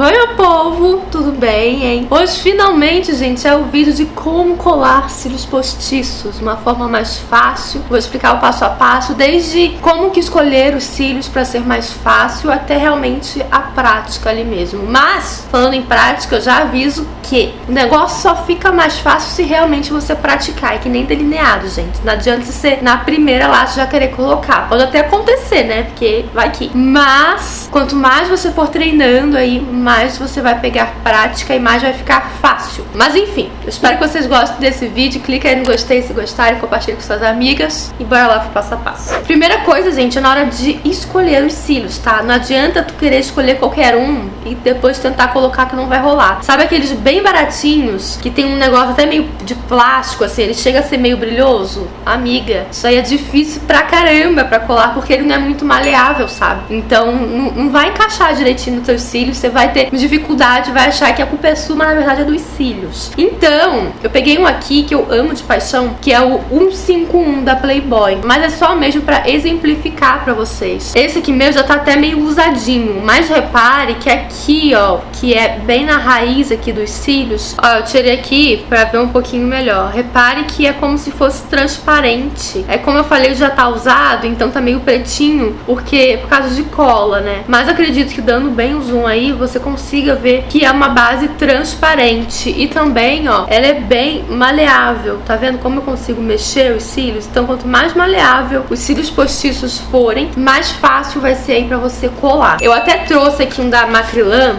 Oi, meu povo, tudo bem, hein? Hoje, finalmente, gente, é o vídeo de como colar cílios postiços, uma forma mais fácil. Vou explicar o passo a passo, desde como que escolher os cílios para ser mais fácil até realmente a prática ali mesmo. Mas, falando em prática, eu já aviso que o negócio só fica mais fácil se realmente você praticar. É que nem delineado, gente. Não adianta você, na primeira lá, já querer colocar. Pode até acontecer, né? Porque vai que. Mas, quanto mais você for treinando aí, mais você vai pegar prática e mais vai ficar fácil. Mas enfim, eu espero que vocês gostem desse vídeo. Clica aí no gostei se gostarem, compartilhe com suas amigas e bora lá pro passo a passo. Primeira coisa, gente, é na hora de escolher os cílios, tá? Não adianta tu querer escolher qualquer um e depois tentar colocar que não vai rolar. Sabe aqueles bem baratinhos que tem um negócio até meio de plástico, assim, ele chega a ser meio brilhoso? Amiga, isso aí é difícil pra caramba pra colar porque ele não é muito maleável, sabe? Então não vai encaixar direitinho nos teus cílios, você vai ter dificuldade, vai achar que a culpa é sua, mas na verdade é dos cílios. Então, eu peguei um aqui que eu amo de paixão, que é o 151 da Playboy, mas é só mesmo pra exemplificar pra vocês. Esse aqui mesmo já tá até meio usadinho, mas repare que aqui, ó, que é bem na raiz aqui dos cílios, ó, eu tirei aqui pra ver um pouquinho melhor. Repare que é como se fosse transparente. É como eu falei, já tá usado, então tá meio pretinho, porque por causa de cola, né? Mas acredito que dando bem o zoom aí, você consiga ver que é uma base transparente e também, ó, ela é bem maleável. Tá vendo como eu consigo mexer os cílios? Então, quanto mais maleável os cílios postiços forem, mais fácil vai ser aí pra você colar. Eu até trouxe aqui um da Macrylan,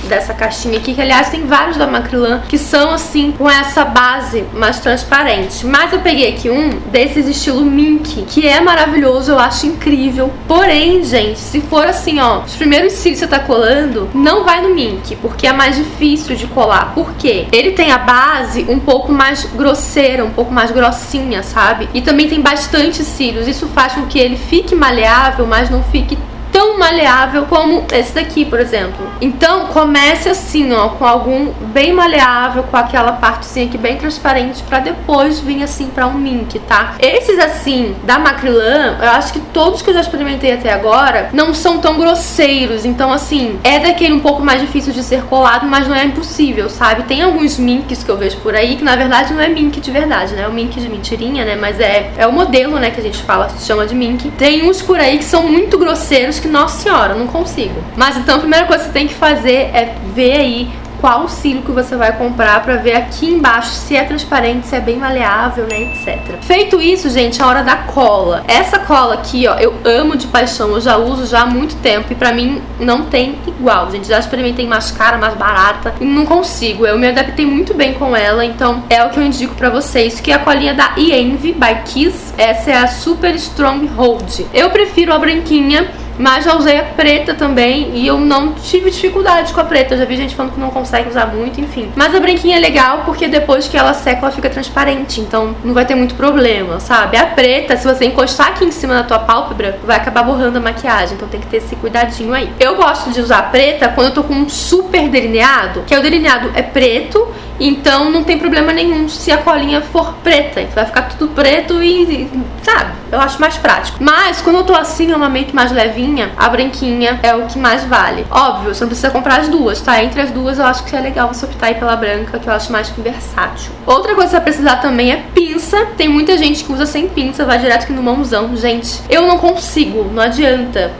dessa caixinha aqui, que aliás tem vários da Macrylan que são assim, com essa base mais transparente, mas eu peguei aqui um desses estilo mink, que é maravilhoso, eu acho incrível. Porém, gente, se for assim, ó, os primeiros cílios que você tá colando, não vai no mink, porque é mais difícil de colar. Por quê? Ele tem a base um pouco mais grosseira, um pouco mais grossinha, sabe? E também tem bastante cílios, isso faz com que ele fique maleável, mas não fique tão maleável como esse daqui, por exemplo. Então, comece assim, ó, com algum bem maleável, com aquela partezinha aqui bem transparente, pra depois vir assim pra um mink, tá? Esses assim, da Macrylan, eu acho que todos que eu já experimentei até agora não são tão grosseiros. Então, assim, é daquele um pouco mais difícil de ser colado, mas não é impossível, sabe? Tem alguns minks que eu vejo por aí, que na verdade não é mink de verdade, né? É um mink de mentirinha, né? Mas é o modelo, né, que a gente fala, se chama de mink. Tem uns por aí que são muito grosseiros, que, nossa senhora, eu não consigo. Mas então a primeira coisa que você tem que fazer é ver aí qual cílio que você vai comprar, pra ver aqui embaixo se é transparente, se é bem maleável, né, etc. Feito isso, gente, é a hora da cola. Essa cola aqui, ó, eu amo de paixão, eu já uso já há muito tempo e pra mim não tem igual, gente. Já experimentei mais cara, mais barata e não consigo. Eu me adaptei muito bem com ela, então é o que eu indico pra vocês, que é a colinha da Envy by Kiss. Essa é a Super Strong Hold. Eu prefiro a branquinha, mas já usei a preta também e eu não tive dificuldade com a preta. Eu já vi gente falando que não consegue usar muito, enfim. Mas a branquinha é legal porque depois que ela seca, ela fica transparente, então não vai ter muito problema, sabe? A preta, se você encostar aqui em cima da tua pálpebra, vai acabar borrando a maquiagem, então tem que ter esse cuidadinho aí. Eu gosto de usar a preta quando eu tô com um super delineado, que é o delineado é preto, então não tem problema nenhum se a colinha for preta, então vai ficar tudo preto e sabe? Eu acho mais prático. Mas quando eu tô assim, uma make mais levinha, a branquinha é o que mais vale. Óbvio, você não precisa comprar as duas, tá? Entre as duas eu acho que é legal você optar aí pela branca, que eu acho mais versátil. Outra coisa que você vai precisar também é pinça. Tem muita gente que usa sem pinça, vai direto aqui no mãozão. Gente, eu não consigo, não adianta.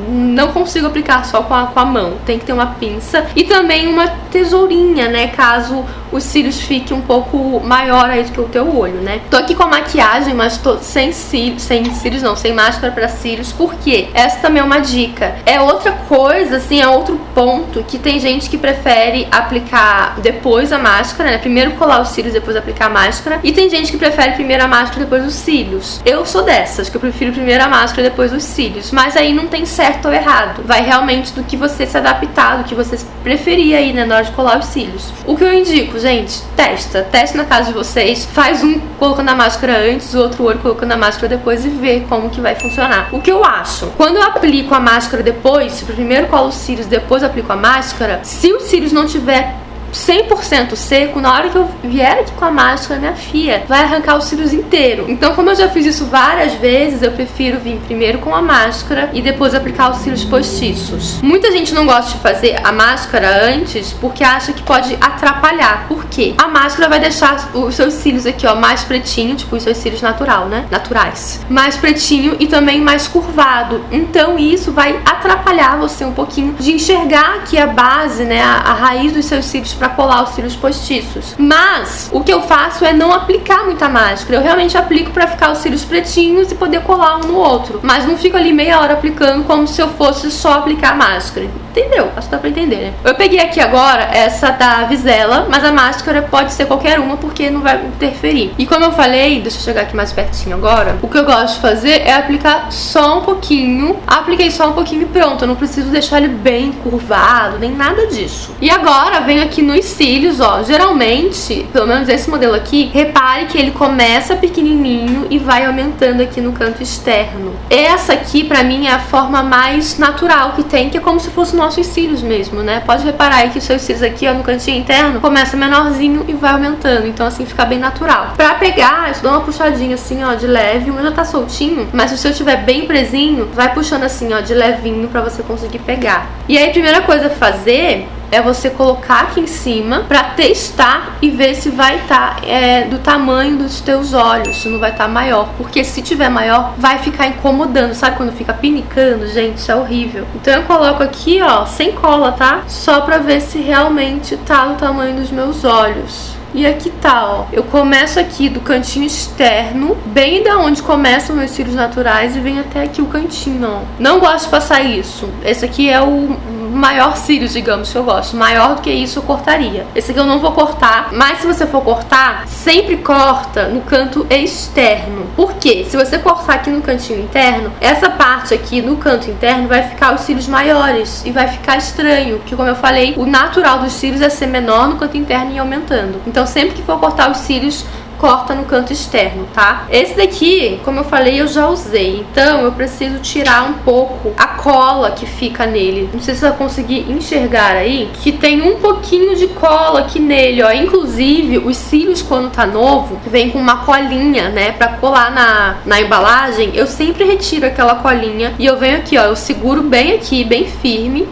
Não consigo aplicar só com a mão, tem que ter uma pinça e também uma tesourinha, né, caso os cílios fiquem um pouco maior aí do que o teu olho, né. Tô aqui com a maquiagem, mas tô sem cílios não, sem máscara pra cílios, porque essa também é uma dica. É outra coisa, assim, é outro ponto que tem gente que prefere aplicar depois a máscara, né, primeiro colar os cílios, depois aplicar a máscara, e tem gente que prefere primeiro a máscara, depois os cílios. Eu sou dessas, que eu prefiro primeiro a máscara, depois os cílios, mas aí não tem certo ou errado, vai realmente do que você se adaptar, do que você preferir aí, né, na hora de colar os cílios. O que eu indico, gente, testa na casa de vocês, faz um colocando a máscara antes, o outro olho colocando a máscara depois e vê como que vai funcionar. O que eu acho, quando eu aplico a máscara depois, se primeiro colo os cílios, depois aplico a máscara, se os cílios não tiver 100% seco, na hora que eu vier aqui com a máscara, minha filha, vai arrancar os cílios inteiro. Então, como eu já fiz isso várias vezes, eu prefiro vir primeiro com a máscara e depois aplicar os cílios postiços. Muita gente não gosta de fazer a máscara antes porque acha que pode atrapalhar. Por quê? A máscara vai deixar os seus cílios aqui, ó, mais pretinho, tipo os seus cílios naturais, mais pretinho e também mais curvado. Então isso vai atrapalhar você um pouquinho de enxergar aqui a base, né, a raiz dos seus cílios para colar os cílios postiços. Mas o que eu faço é não aplicar muita máscara. Eu realmente aplico para ficar os cílios pretinhos e poder colar um no outro. Mas não fico ali meia hora aplicando como se eu fosse só aplicar a máscara. Entendeu? Acho que dá pra entender, né? Eu peguei aqui agora essa da Visela, mas a máscara pode ser qualquer uma porque não vai interferir. E como eu falei, deixa eu chegar aqui mais pertinho agora, o que eu gosto de fazer é aplicar só um pouquinho. Apliquei só um pouquinho e pronto, eu não preciso deixar ele bem curvado, nem nada disso. E agora venho aqui nos cílios, ó. Geralmente, pelo menos esse modelo aqui, repare que ele começa pequenininho e vai aumentando aqui no canto externo. Essa aqui, pra mim, é a forma mais natural que tem, que é como se fosse o nossos cílios mesmo, né? Pode reparar aí que os seus cílios aqui, ó, no cantinho interno, começa menorzinho e vai aumentando. Então, assim, fica bem natural. Pra pegar, eu dou uma puxadinha assim, ó, de leve. O meu já tá soltinho, mas se o seu estiver bem presinho, vai puxando assim, ó, de levinho pra você conseguir pegar. E aí, a primeira coisa a fazer é você colocar aqui em cima pra testar e ver se vai estar do tamanho dos teus olhos, se não vai estar maior, porque se tiver maior vai ficar incomodando, sabe quando fica pinicando? Gente, isso é horrível. Então eu coloco aqui, ó, sem cola, tá? Só pra ver se realmente tá do tamanho dos meus olhos. E aqui tá, ó. Eu começo aqui do cantinho externo, bem da onde começam meus cílios naturais, e venho até aqui o cantinho, ó. Não gosto de passar isso. Esse aqui é o maior cílios, digamos, que eu gosto. Maior do que isso eu cortaria. Esse aqui eu não vou cortar, mas se você for cortar, sempre corta no canto externo. Por quê? Se você cortar aqui no cantinho interno, essa parte aqui no canto interno vai ficar os cílios maiores e vai ficar estranho, porque como eu falei, o natural dos cílios é ser menor no canto interno e aumentando. Então sempre que for cortar os cílios, corta no canto externo, tá? Esse daqui, como eu falei, eu já usei. Então eu preciso tirar um pouco a cola que fica nele. Não sei se você vai conseguir enxergar aí, que tem um pouquinho de cola aqui nele, ó. Inclusive, os cílios, quando tá novo, vem com uma colinha, né? Pra colar na embalagem. Eu sempre retiro aquela colinha e eu venho aqui, ó. Eu seguro bem aqui, bem firme,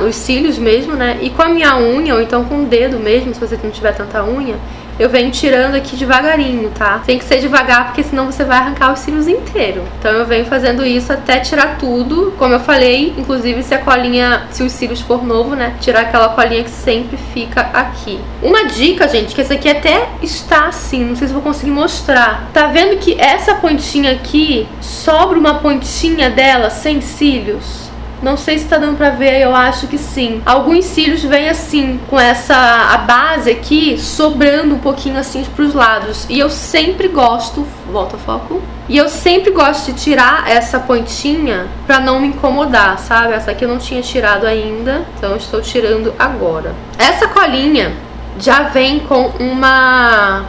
os cílios mesmo, né? E com a minha unha, ou então com o dedo mesmo, se você não tiver tanta unha, eu venho tirando aqui devagarinho, tá? Tem que ser devagar, porque senão você vai arrancar os cílios inteiros. Então eu venho fazendo isso até tirar tudo. Como eu falei, inclusive se a colinha, se os cílios for novo, né? Tirar aquela colinha que sempre fica aqui. Uma dica, gente, que esse aqui até está assim, não sei se vou conseguir mostrar. Tá vendo que essa pontinha aqui, sobra uma pontinha dela sem cílios? Não sei se tá dando pra ver, eu acho que sim. Alguns cílios vêm assim, com a base aqui, sobrando um pouquinho assim pros lados. E eu sempre gosto, volta foco. E eu sempre gosto de tirar essa pontinha pra não me incomodar, sabe? Essa aqui eu não tinha tirado ainda, então eu estou tirando agora. Essa colinha já vem com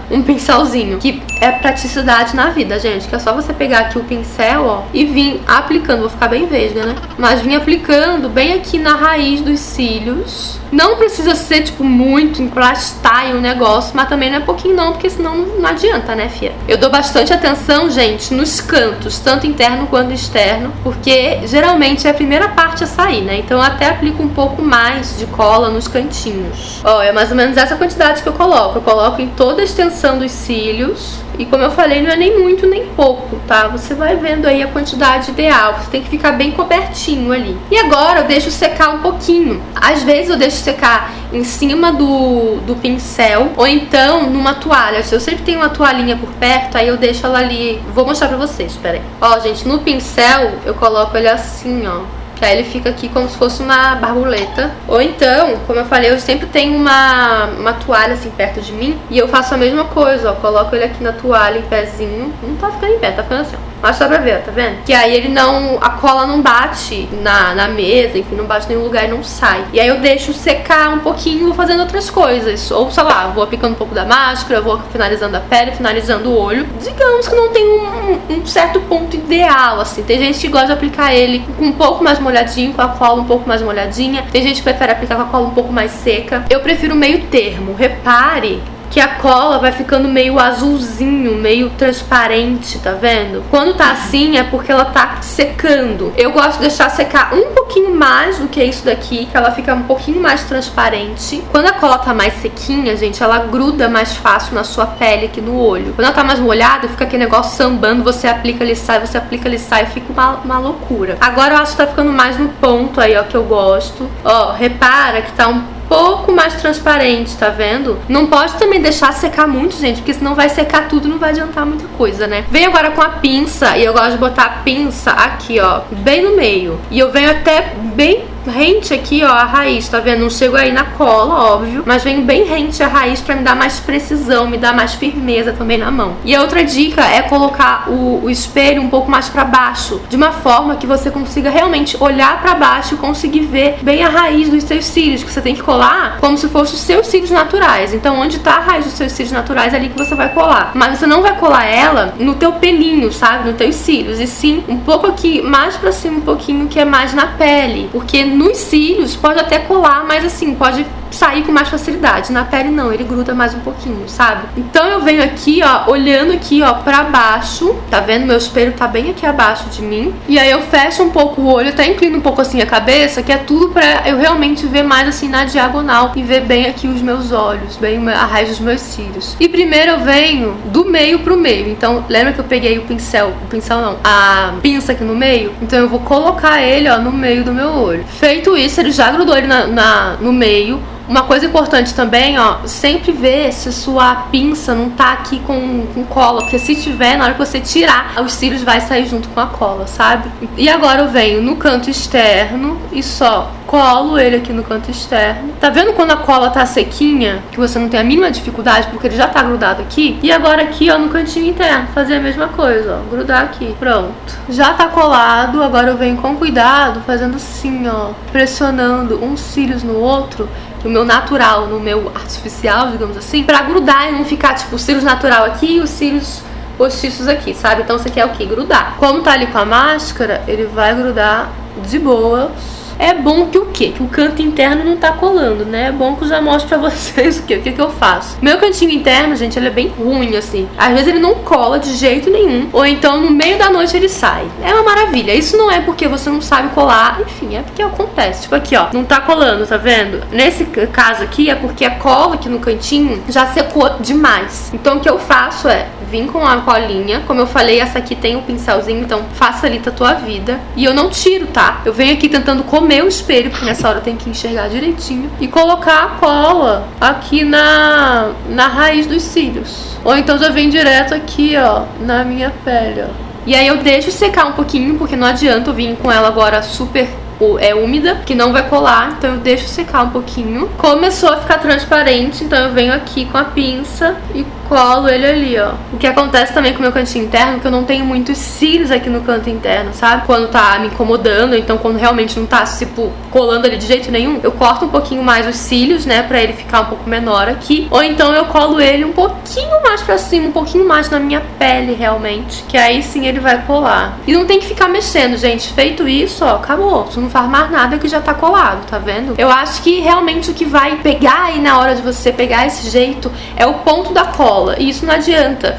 um pincelzinho, que é praticidade na vida, gente, que é só você pegar aqui o pincel, ó, e vir aplicando. Vou ficar bem vesga, né? Mas vim aplicando bem aqui na raiz dos cílios. Não precisa ser, tipo, muito emplastar o negócio, mas também não é pouquinho não, porque senão não adianta, né, fia? Eu dou bastante atenção, gente, nos cantos, tanto interno quanto externo, porque geralmente é a primeira parte a sair, né? Então eu até aplico um pouco mais de cola nos cantinhos. Ó, é mais ou menos essa quantidade que eu coloco. Eu coloco em toda a extensão dos cílios. E como eu falei, não é nem muito nem pouco, tá? Você vai vendo aí a quantidade ideal. Você tem que ficar bem cobertinho ali. E agora eu deixo secar um pouquinho. Às vezes eu deixo secar em cima do pincel, ou então numa toalha. Eu sempre tenho uma toalhinha por perto, aí eu deixo ela ali. Vou mostrar pra vocês, espera aí. Ó, gente, no pincel eu coloco ele assim, ó. Que aí ele fica aqui como se fosse uma borboleta. Ou então, como eu falei, eu sempre tenho uma toalha assim perto de mim. E eu faço a mesma coisa, ó. Coloco ele aqui na toalha em pezinho. Não tá ficando em pé, tá ficando assim, ó. Mas só pra ver, tá vendo? Que aí ele não... A cola não bate na mesa, enfim, não bate em nenhum lugar e não sai. E aí eu deixo secar um pouquinho e vou fazendo outras coisas. Ou, sei lá, vou aplicando um pouco da máscara, vou finalizando a pele, finalizando o olho. Digamos que não tem um certo ponto ideal, assim. Tem gente que gosta de aplicar ele com um pouco mais molhadinho, com a cola um pouco mais molhadinha. Tem gente que prefere aplicar com a cola um pouco mais seca. Eu prefiro meio termo. Repare que a cola vai ficando meio azulzinho, meio transparente, tá vendo? Quando tá assim é porque ela tá secando. Eu gosto de deixar secar um pouquinho mais do que isso daqui, que ela fica um pouquinho mais transparente. Quando a cola tá mais sequinha, gente, ela gruda mais fácil na sua pele aqui no olho. Quando ela tá mais molhada, fica aquele negócio sambando, você aplica, ele sai, você aplica, ele sai, fica uma loucura. Agora eu acho que tá ficando mais no ponto aí, ó, que eu gosto. Ó, repara que tá um pouco mais transparente, tá vendo? Não pode também deixar secar muito, gente, porque senão vai secar tudo e não vai adiantar muita coisa, né? Venho agora com a pinça, e eu gosto de botar a pinça aqui, ó, bem no meio. E eu venho até bem rente aqui, ó, a raiz, tá vendo? Não chego aí na cola, óbvio, mas venho bem rente a raiz pra me dar mais precisão, me dar mais firmeza também na mão. E a outra dica é colocar o espelho um pouco mais pra baixo, de uma forma que você consiga realmente olhar pra baixo e conseguir ver bem a raiz dos seus cílios, que você tem que colar como se fossem os seus cílios naturais. Então, onde tá a raiz dos seus cílios naturais, é ali que você vai colar. Mas você não vai colar ela no teu pelinho, sabe? Nos teus cílios, e sim um pouco aqui, mais pra cima um pouquinho, que é mais na pele, porque nos cílios pode até colar, mas assim, pode sair com mais facilidade. Na pele não, ele gruda mais um pouquinho, sabe? Então eu venho aqui, ó, olhando aqui, ó, pra baixo, tá vendo? Meu espelho tá bem aqui abaixo de mim. E aí eu fecho um pouco o olho, até inclino um pouco assim a cabeça, que é tudo pra eu realmente ver mais assim na diagonal e ver bem aqui os meus olhos, bem a raiz dos meus cílios. E primeiro eu venho do meio pro meio. Então, lembra que eu peguei o pincel não, a pinça aqui no meio? Então eu vou colocar ele, ó, no meio do meu olho. Feito isso, ele já grudou ele no meio. Uma coisa importante também, ó, sempre ver se a sua pinça não tá aqui com cola, porque se tiver, na hora que você tirar, os cílios vai sair junto com a cola, sabe? E agora eu venho no canto externo e só colo ele aqui no canto externo. Tá vendo quando a cola tá sequinha, que você não tem a mínima dificuldade, porque ele já tá grudado aqui? E agora aqui, ó, no cantinho interno, fazer a mesma coisa, ó, grudar aqui, pronto. Já tá colado, agora eu venho com cuidado, fazendo assim, ó, pressionando um cílios no outro, o meu natural no meu artificial, digamos assim, pra grudar e não ficar tipo o cílios natural aqui e os cílios postiços aqui, sabe? Então você quer o que? Grudar. Como tá ali com a máscara, ele vai grudar de boa. É bom que o quê? Que o canto interno não tá colando, né? É bom que eu já mostro pra vocês o que eu faço. Meu cantinho interno, gente, ele é bem ruim, assim. Às vezes ele não cola de jeito nenhum. Ou então, no meio da noite, ele sai. É uma maravilha. Isso não é porque você não sabe colar. Enfim, é porque acontece. Tipo aqui, ó. Não tá colando, tá vendo? Nesse caso aqui, é porque a cola aqui no cantinho já secou demais. Então, o que eu faço é vir com a colinha. Como eu falei, essa aqui tem um pincelzinho, então facilita a tua vida. E eu não tiro, tá? Eu venho aqui tentando comer o espelho, porque nessa hora eu tenho que enxergar direitinho, e colocar a cola aqui na raiz dos cílios. Ou então já vem direto aqui, ó, na minha pele, ó. E aí eu deixo secar um pouquinho, porque não adianta eu vir com ela agora super úmida, que não vai colar, então eu deixo secar um pouquinho. Começou a ficar transparente, então eu venho aqui com a pinça e colo ele ali, ó. O que acontece também com o meu cantinho interno, que eu não tenho muitos cílios aqui no canto interno, sabe? Quando tá me incomodando, então quando realmente não tá, tipo, colando ali de jeito nenhum, eu corto um pouquinho mais os cílios, né, pra ele ficar um pouco menor aqui, ou então eu colo ele um pouquinho mais pra cima, um pouquinho mais na minha pele, realmente, que aí sim ele vai colar. E não tem que ficar mexendo, gente. Feito isso, ó, acabou. Tu não faz mais nada que já tá colado, tá vendo? Eu acho que realmente o que vai pegar aí na hora de você pegar esse jeito é o ponto da cola. E isso não adianta.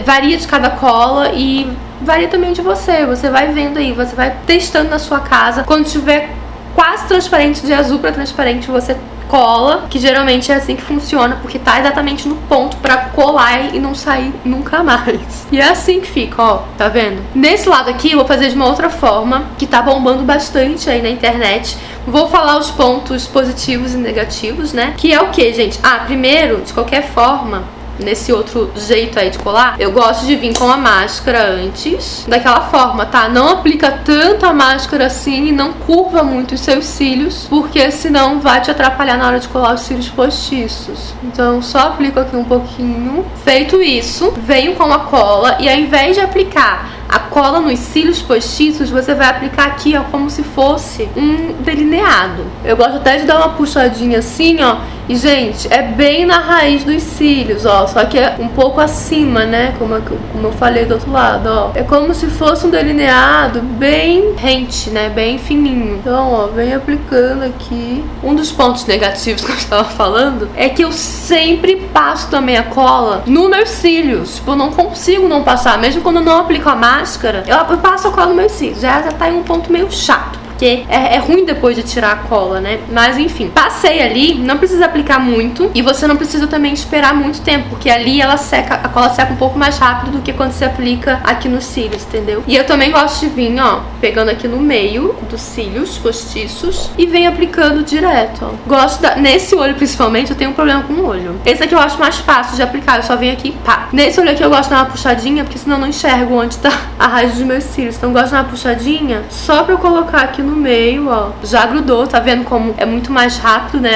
Varia de cada cola e varia também de você. Você vai vendo aí, você vai testando na sua casa. Quando tiver quase transparente, de azul pra transparente, você cola, que geralmente é assim que funciona, porque tá exatamente no ponto pra colar e não sair nunca mais. E é assim que fica, ó, tá vendo? Nesse lado aqui eu vou fazer de uma outra forma, que tá bombando bastante aí na internet. Vou falar os pontos positivos e negativos, né? Que é o que, gente? Primeiro, de qualquer forma, nesse outro jeito aí de colar, eu gosto de vir com a máscara antes, daquela forma, tá? Não aplica tanto a máscara assim e não curva muito os seus cílios, porque senão vai te atrapalhar na hora de colar os cílios postiços. Então só aplico aqui um pouquinho. Feito isso, venho com a cola e ao invés de aplicar a cola nos cílios postiços, você vai aplicar aqui, ó, como se fosse um delineado. Eu gosto até de dar uma puxadinha assim, ó. E, gente, é bem na raiz dos cílios, ó. Só que é um pouco acima, né? Como eu falei do outro lado, ó. É como se fosse um delineado bem rente, né? Bem fininho. Então, ó, vem aplicando aqui. Um dos pontos negativos que eu estava falando é que eu sempre passo também a cola nos meus cílios. Tipo, eu não consigo não passar. Mesmo quando eu não aplico a máscara, eu passo a cola nos meus cílios. Já tá em um ponto meio chato. Porque é ruim depois de tirar a cola, né? Mas enfim, passei ali, não precisa aplicar muito. E você não precisa também esperar muito tempo, porque ali ela seca, a cola seca um pouco mais rápido do que quando você aplica aqui nos cílios, entendeu? E eu também gosto de vir, ó, pegando aqui no meio dos cílios postiços e vem aplicando direto, ó. Gosto nesse olho principalmente, eu tenho um problema com o olho. Esse aqui eu acho mais fácil de aplicar, eu só venho aqui, pá. Nesse olho aqui eu gosto de dar uma puxadinha, porque senão eu não enxergo onde tá a raiz dos meus cílios. Então eu gosto de dar uma puxadinha só pra eu colocar aqui no meio, ó. Já grudou, tá vendo como é muito mais rápido, né,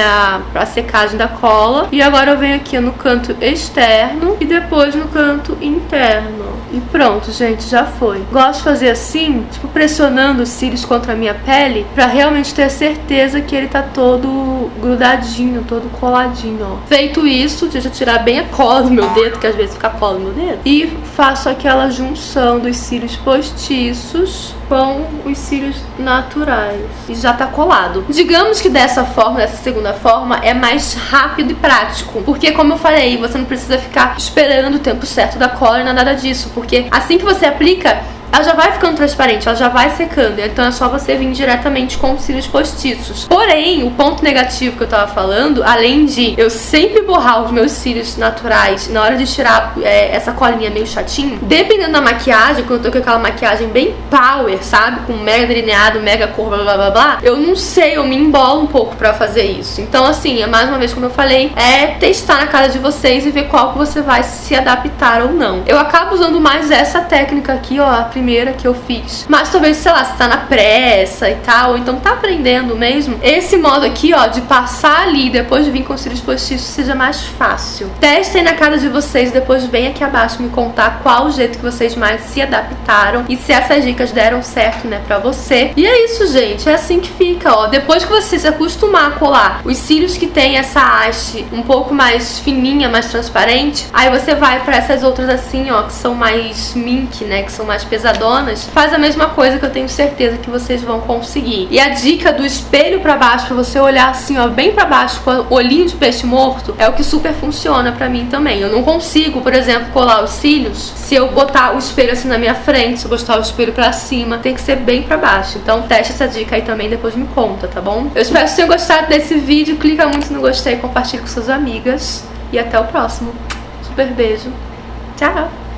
a secagem da cola. E agora eu venho aqui no canto externo e depois no canto interno. E pronto, gente, já foi. Gosto de fazer assim, tipo, pressionando os cílios contra a minha pele, pra realmente ter certeza que ele tá todo grudadinho, todo coladinho, ó. Feito isso, deixa eu tirar bem a cola do meu dedo, que às vezes fica cola no meu dedo. E faço aquela junção dos cílios postiços com os cílios naturais. E já tá colado. Digamos que dessa forma, dessa segunda forma, é mais rápido e prático. Porque, como eu falei, você não precisa ficar esperando o tempo certo da cola e nada disso. Porque assim que você aplica, ela já vai ficando transparente, ela já vai secando. Então é só você vir diretamente com os cílios postiços. Porém, o ponto negativo que eu tava falando, além de eu sempre borrar os meus cílios naturais na hora de tirar essa colinha meio chatinha, dependendo da maquiagem, quando eu tô com aquela maquiagem bem power, sabe? Com mega delineado, mega cor, blá blá blá blá, eu não sei, eu me embolo um pouco pra fazer isso. Então, assim, é mais uma vez, como eu falei, é testar na cara de vocês e ver qual que você vai se adaptar ou não. Eu acabo usando mais essa técnica aqui, ó, a primeira que eu fiz. Mas talvez, sei lá, se tá na pressa e tal, ou então tá aprendendo mesmo, esse modo aqui, ó, de passar ali e depois de vir com os cílios postiços seja mais fácil. Testem na cara de vocês, depois vem aqui abaixo me contar qual o jeito que vocês mais se adaptaram e se essas dicas deram certo, né, pra você. E é isso, gente, é assim que fica, ó. Depois que você se acostumar a colar os cílios que tem essa haste um pouco mais fininha, mais transparente, aí você vai pra essas outras assim, ó, que são mais mink, né, que são mais pesadonas. Faz a mesma coisa que eu tenho certeza que vocês vão conseguir. E a dica do espelho pra baixo, pra você olhar assim, ó, bem pra baixo com o olhinho de peixe morto, é o que super funciona pra mim também. Eu não consigo, por exemplo, colar os cílios se eu botar o espelho assim na minha frente, se eu botar o espelho pra cima, tem que ser bem pra baixo. Então teste essa dica aí também, depois me conta, tá bom? Eu espero que vocês tenham gostado desse vídeo. Clica muito no gostei, compartilha com suas amigas e até o próximo. Super beijo. Tchau!